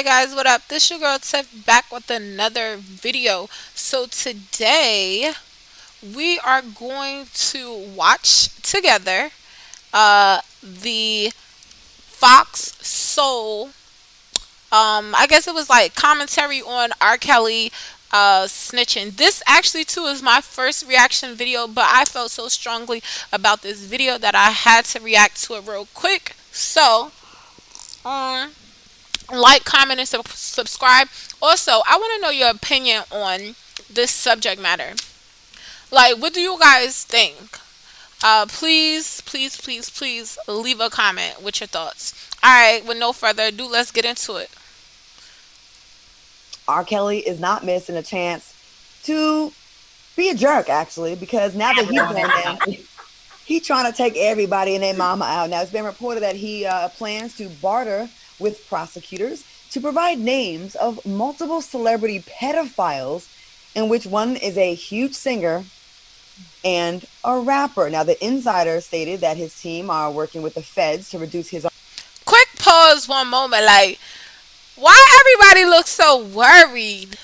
guys, what up? This your girl Tiff back with another video. So today we are going to watch together the Fox Soul, I guess it was like commentary on R. Kelly snitching. This actually too is my first reaction video, but I felt so strongly about this video that I had to react to it real quick. So um like, comment, and subscribe. Also, I want to know your opinion on this subject matter. Like, what do you guys think? Please, please, please, please leave a comment with your thoughts. All right, with no further ado, let's get into it. R. Kelly is not missing a chance to be a jerk, actually, because now that he's going down, he's trying to take everybody and their mama out. Now, it's been reported that he plans to barter with prosecutors to provide names of multiple celebrity pedophiles, in which one is a huge singer and a rapper. Now, the insider stated that his team are working with the feds to reduce his. Quick pause, one moment. Like, why everybody looks so worried?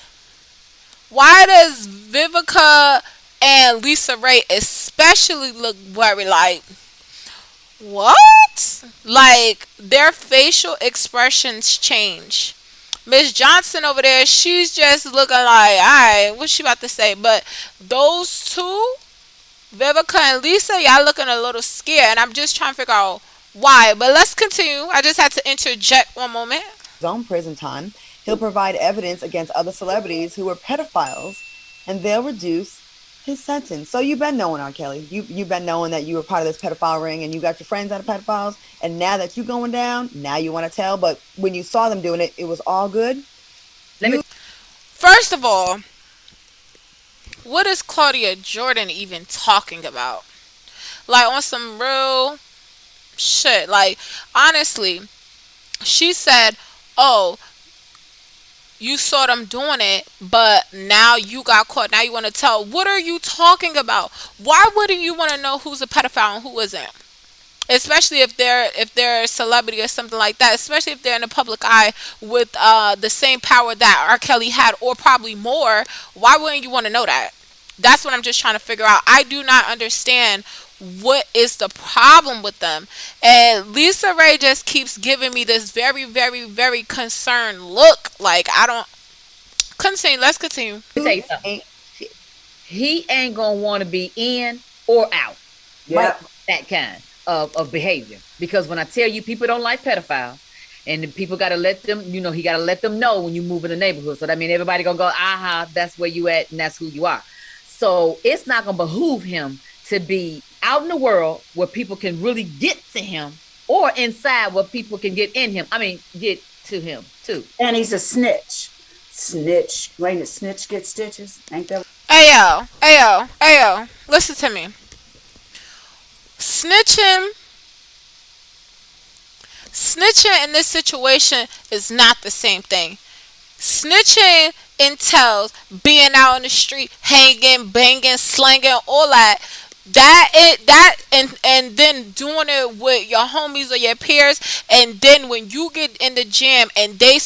Why does Vivica and Lisa Ray especially look worried? Like, what? Like, their facial expressions change. Miss Johnson over there, she's just looking like, alright, what's she about to say? But those two, Vivica and Lisa, y'all looking a little scared, and I'm just trying to figure out why. But let's continue. I just had to interject one moment. Own prison time. He'll provide evidence against other celebrities who were pedophiles, and they'll reduce his sentence. So you've been knowing, R. Kelly. You've been knowing that you were part of this pedophile ring, and you got your friends that are pedophiles, and now that you're going down, now you want to tell. But when you saw them doing it, it was all good. First of all, what is Claudia Jordan even talking about? Like, on some real shit. Like, honestly, she said, oh, you saw them doing it, but now you got caught. Now you want to tell. What are you talking about? Why wouldn't you want to know who's a pedophile and who isn't? Especially if they're a celebrity or something like that. Especially if they're in the public eye with the same power that R. Kelly had, or probably more. Why wouldn't you want to know that? That's what I'm just trying to figure out. I do not understand what is the problem with them. And Lisa Ray just keeps giving me this very, very, very concerned look. Like, I don't. Continue. Let's continue. Say something. He ain't gonna want to be in or out. Yeah. That kind of behavior. Because when I tell you, people don't like pedophiles. And the people got to let them, he got to let them know when you move in the neighborhood. So that means everybody going to go, aha, that's where you at and that's who you are. So it's not going to behoove him to be out in the world where people can really get to him, or inside where people can get in him. I mean, get to him too. And he's a snitch. Snitch. When a snitch gets stitches, ain't that? Ayo, ayo, ayo. Listen to me. Snitching in this situation is not the same thing. Snitching entails being out in the street, hanging, banging, slanging, all that. And then doing it with your homies or your peers, and then when you get in the jam and they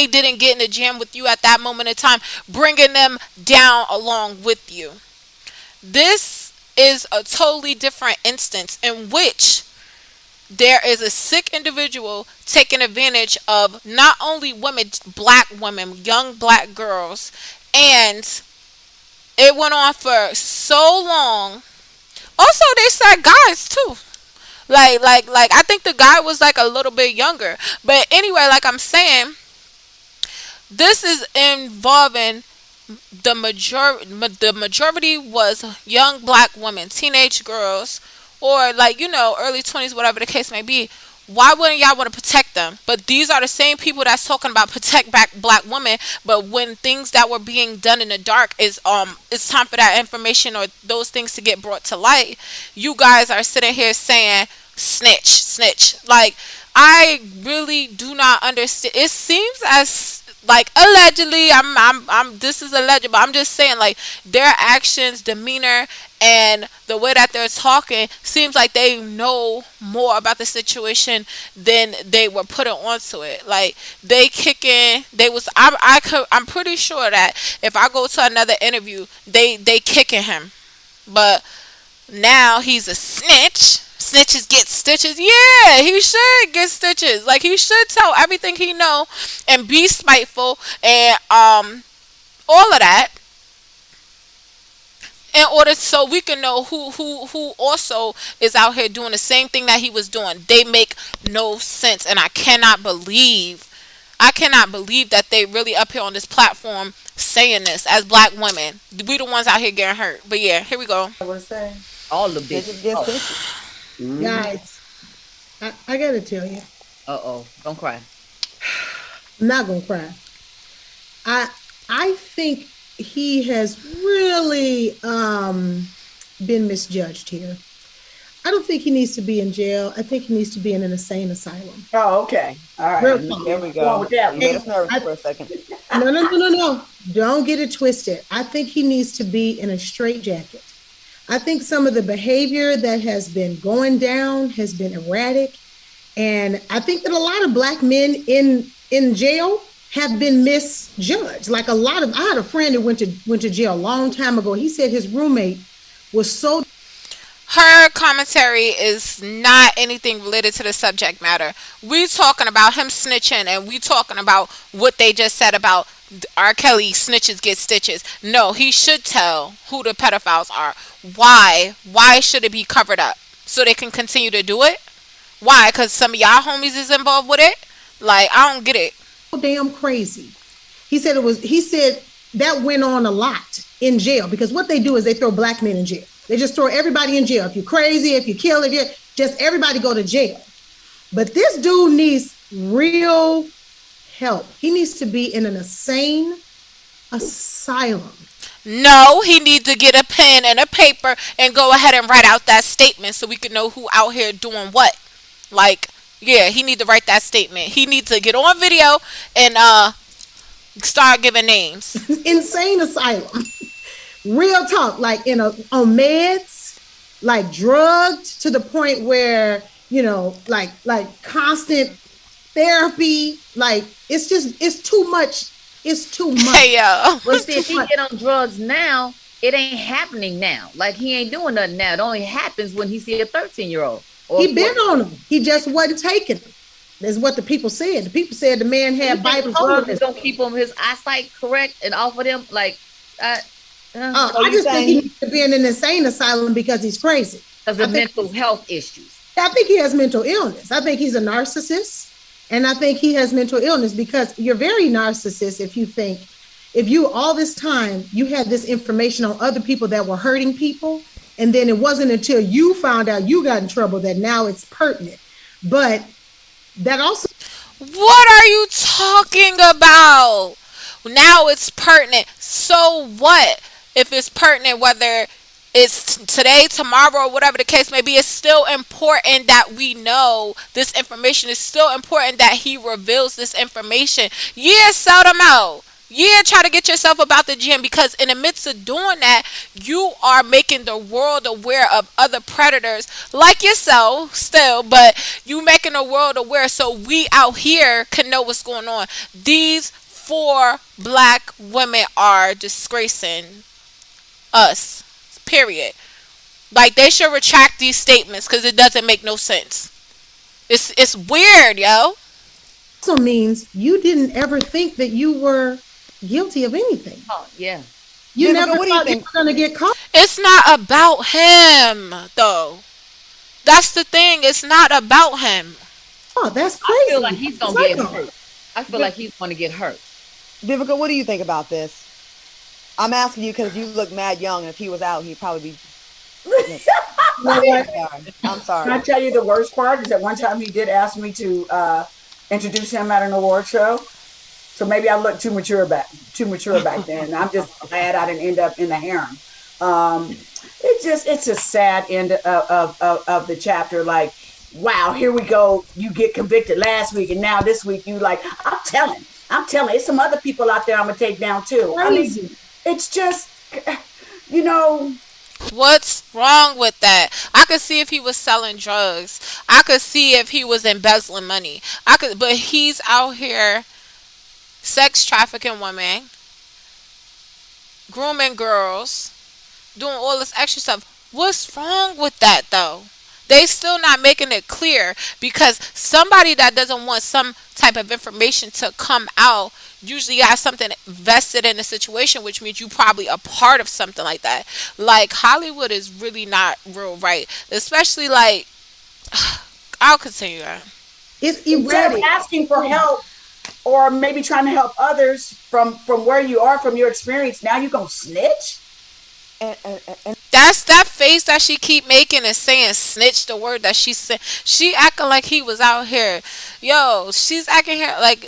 didn't get in the jam with you at that moment in time, bringing them down along with you. This is a totally different instance in which there is a sick individual taking advantage of not only women, black women, young black girls, and it went on for so long. Also, they said guys too. Like I think the guy was like a little bit younger. But anyway, like I'm saying, this is involving the majority was young black women, teenage girls, or like, early 20s, whatever the case may be. Why wouldn't y'all want to protect them? But these are the same people that's talking about protect back black women. But when things that were being done in the dark is it's time for that information or those things to get brought to light, you guys are sitting here saying snitch. Like, I really do not understand. It seems as like allegedly, I'm this is alleged, but I'm just saying, like, their actions, demeanor, and the way that they're talking seems like they know more about the situation than they were putting onto it. Like, they kicking, they was, I'm pretty sure that if I go to another interview, they kicking him, but now he's a snitch. Snitches get stitches. Yeah, he should get stitches. Like, he should tell everything he know and be spiteful and all of that, in order so we can know who also is out here doing the same thing that he was doing. They make no sense, and I cannot believe that they really up here on this platform saying this as black women. We the ones out here getting hurt. But yeah, here we go. I would say. All the Snitches bitches. get Oh, stitches. Guys, I gotta tell you, uh-oh. Don't cry. I'm not gonna cry. I I think he has really been misjudged here. I don't think he needs to be in jail. I think he needs to be in an insane asylum. Oh, okay. All right. Real There talk. we Go on go. with that You one. made us nervous I, for a second. no, no, no, no, no. Don't get it twisted. I think he needs to be in a straitjacket. I think some of the behavior that has been going down has been erratic. And I think that a lot of black men in jail have been misjudged. Like a lot of I had a friend that went to jail a long time ago. He said his roommate was so Her commentary is not anything related to the subject matter. We talking about him snitching, and we talking about what they just said about R. Kelly snitches get stitches. No, he should tell who the pedophiles are. Why? Why should it be covered up? So they can continue to do it? Why? Because some of y'all homies is involved with it? Like, I don't get it. damn crazy. He said that went on a lot in jail because what they do is they throw black men in jail. They just throw everybody in jail. If you're crazy, if you kill, if you just everybody go to jail. But this dude needs real help. He needs to be in an insane asylum. No, he needs to get a pen and a paper and go ahead and write out that statement so we can know who out here doing what. Like, yeah, he need to write that statement. He needs to get on video and start giving names. Insane asylum. Real talk, like on meds, like drugged to the point where like constant therapy. Like it's too much. It's too much. Hey yo. Well, It's see, too if he much. get on drugs now, it ain't happening now. Like, he ain't doing nothing now. It only happens when he see a 13-year-old. Or He been on them. He just wasn't taking them. That's what the people said. The people said the man had Bible drugs drugs. don't keep him his eyesight correct and off of them. Like, So I you just think he saying needs to be in an insane asylum because he's crazy. because I of think, mental health issues. I think he has mental illness. I think he's a narcissist. And I think he has mental illness because you're very narcissist if you all this time you had this information on other people that were hurting people, and then it wasn't until you found out you got in trouble that now it's pertinent. But that also What are you talking about? Now it's pertinent. So what? If it's pertinent, whether it's today, tomorrow, or whatever the case may be, it's still important that we know this information. It's still important that he reveals this information. Yeah, sell them out. Yeah, try to get yourself about the gym, because in the midst of doing that, you are making the world aware of other predators like yourself still, but you making the world aware so we out here can know what's going on. These four black women are disgracing us. Period. Like, they should retract these statements because it doesn't make no sense. It's weird, yo. means you didn't ever think that you were guilty of anything. Oh, yeah. You Vivica, never what do you thought you think? were going to get caught. It's not about him, though. That's the thing. It's not about him. Oh, that's I crazy. feel like he's going to get Psycho. hurt. I feel like he's going to get hurt. Vivica, what do you think about this? I'm asking you because you look mad young, and if he was out, he'd probably be. You know what? I'm Can I sorry. tell you the worst part is that one time he did ask me to introduce him at an award show. So maybe I looked too mature back then. I'm just glad I didn't end up in the harem. It's a sad end of the chapter. Like, wow, here we go. You get convicted last week, and now this week you like, I'm telling. I'm telling you, it's some other people out there I'm gonna take down too. I mean, Crazy. it's just, you know, What's wrong with that? I could see if he was selling drugs. I could see if he was embezzling money. I could, but he's out here sex trafficking women, grooming girls, doing all this extra stuff. What's wrong with that though? They still not making it clear because somebody that doesn't want some type of information to come out usually has something vested in the situation, which means you probably a part of something like that. Like Hollywood is really not real right, especially like I'll continue that. It's instead of erratic. asking for help or maybe trying to help others from where you are, from your experience, now you gonna snitch? And That's that face that she keep making and saying snitch the word that she said. She acting like he was out here. Yo, she's acting here like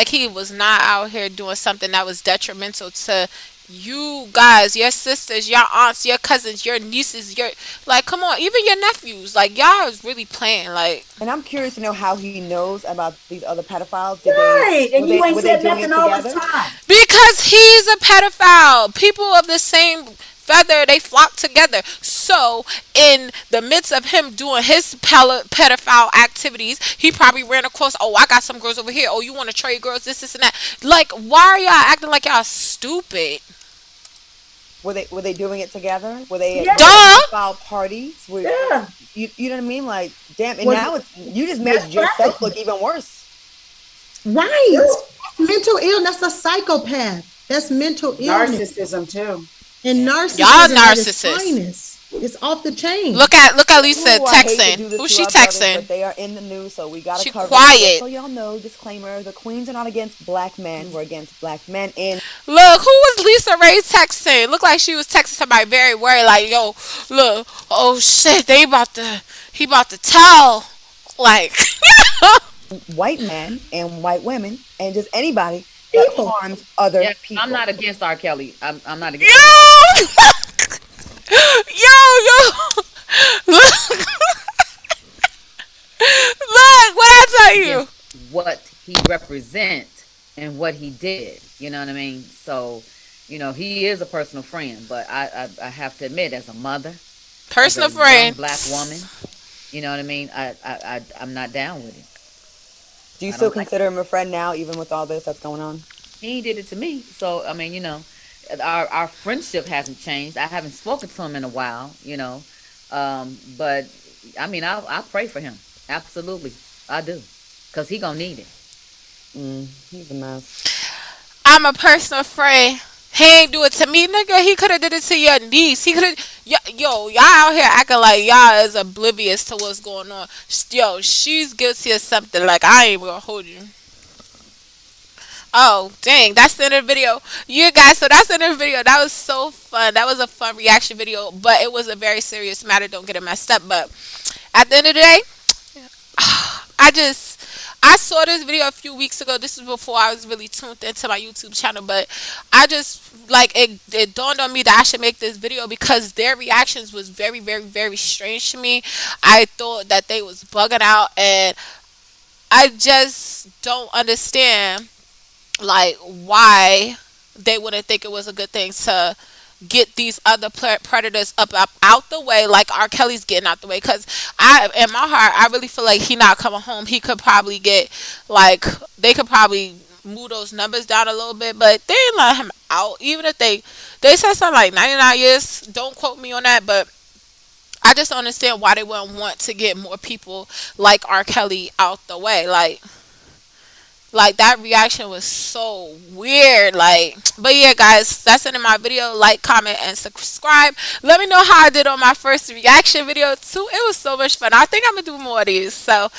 he was not out here doing something that was detrimental to you guys, your sisters, your aunts, your cousins, your nieces, your like come on, even your nephews. Like y'all is really playing like I'm curious to know how he knows about these other pedophiles. Did they Right. And you were ain't they said doing nothing it all this together? time. because he's a pedophile. People of the same feather, they flock together. So, in the midst of him doing his pedophile activities, he probably ran across, oh, I got some girls over here. Oh, you want to trade girls? This, and that. Like, why are y'all acting like y'all stupid? Were they doing it together? Were they at Yes. Duh! pedophile parties? Were Yeah. you know what I mean? Like, damn, and Was now it's you just made That's yourself trafficking. look even worse. right. Mental illness. That's a psychopath. That's mental illness. Narcissism too. And Y'all narcissism at its narcissists. finest. It's off the chain. Look at Lisa Ooh, I hate to texting. do this Who's to she our brothers, texting? but they are in the news, so we gotta She cover it. Just quiet. so y'all know, disclaimer: the queens are not against black men. We're against black men in. Look, who was Lisa Ray texting? Looked like she was texting somebody very worried, like, yo, look, oh shit, he about to tell. Like, White men and white women and just anybody that People. harms other Yeah, I'm people. not against R. Kelly. I'm not against. yo, yo, look, look, what I tell you? Against what he represent and what he did. You know what I mean? So, he is a personal friend, but I have to admit, as a mother, as a Personal young friend. black woman, you know what I mean? I'm not down with it. Do you I still don't like it. consider him a friend now, even with all this that's going on? He did it to me. So, I mean, our friendship hasn't changed. I haven't spoken to him in a while, but I mean, I'll pray for him. Absolutely. I do. Because he going to need it. He's a mess. I'm a personal friend. He ain't do it to me, nigga. He could have did it to your niece. He could have. Yo, y'all out here acting like y'all is oblivious to what's going on. Yo, she's guilty of something. Like I ain't gonna hold you. Oh, dang. That's the end of the video. You guys, so that's the end of the video. That was so fun. That was a fun reaction video, but it was a very serious matter. Don't get it messed up. But at the end of the day, I just I saw this video a few weeks ago. This is before I was really tuned into my YouTube channel, but I just like it dawned on me that I should make this video because their reactions was very, very, very strange to me. I thought that they was bugging out and I just don't understand like why they wouldn't think it was a good thing to get these other predators up out the way like R. Kelly's getting out the way because I in my heart I really feel like he not coming home. He could probably get like they could probably move those numbers down a little bit, but they didn't let him out. Even if they said something like 99 years, don't quote me on that, but I just don't understand why they wouldn't want to get more people like R. Kelly out the way. Like that reaction was so weird. Like, but yeah, guys, that's it in my video. Like, comment, and subscribe. Let me know how I did on my first reaction video too. It was so much fun. I think I'm gonna do more of these. So,